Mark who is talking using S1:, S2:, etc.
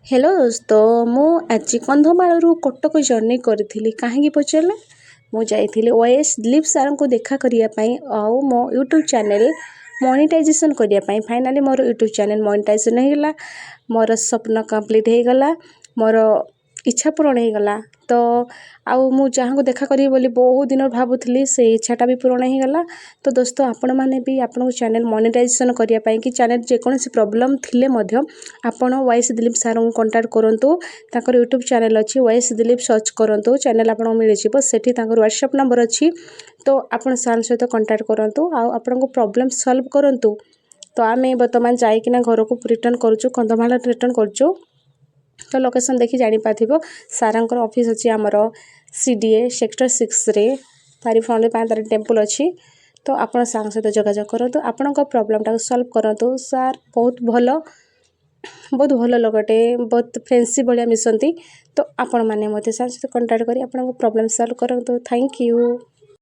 S1: Hello दोस्तों मु आज कंधमालू कटक जर्नी करी कहीं पचारे मुझे ओएस दिलीप सार को देखा करने आउ मो यूट्यूब चैनल मोनेटाइजेशन करने फाइनाली मोर यूट्यूब चैनल मोनेटाइजेशन होगा मोर स्वप्न कंप्लीट होगला मोर इच्छा पूरण होगला तो आउ मु जहाँ को देखा करी बोली बहुत दिन भावुली से इच्छाटा भी पूरण होगला। तो दोस्तों आपण मैंने भी आपन चैनल मोनेटाइजेशन करने कि चैनल जेकोसी प्रॉब्लम थिले आपण वाइस दिलीप सार को कांटेक्ट करूँ ताकर यूट्यूब चैनल अच्छी वाइस दिलीप सर्च करूँ चैनल आपको मिल जाठी व्हाट्सएप नंबर अच्छी तो आपण सार सहित कांटेक्ट करूँ आपण को प्रॉब्लम सॉल्व करूँ। तो आम बर्तमान जाइकिना घर को रिटर्न करुँ कंधमाल रिटर्न करुँ तो लोकेशन देखी जापर सार ऑफिस अच्छी आमर सीडीए सेक्टर 6 रे तारी फ्रंट तार टेम्पल अच्छी तो आप सहित जोगाजोग करूँ आपण प्रॉब्लम सॉल्व करूँ। सार बहुत भल लगटे बहुत फ्रेंडशिप भाया मिसती तो आपण मैंने सार सहित कांटेक्ट कर प्रॉब्लम सॉल्व करूँ। Thank you.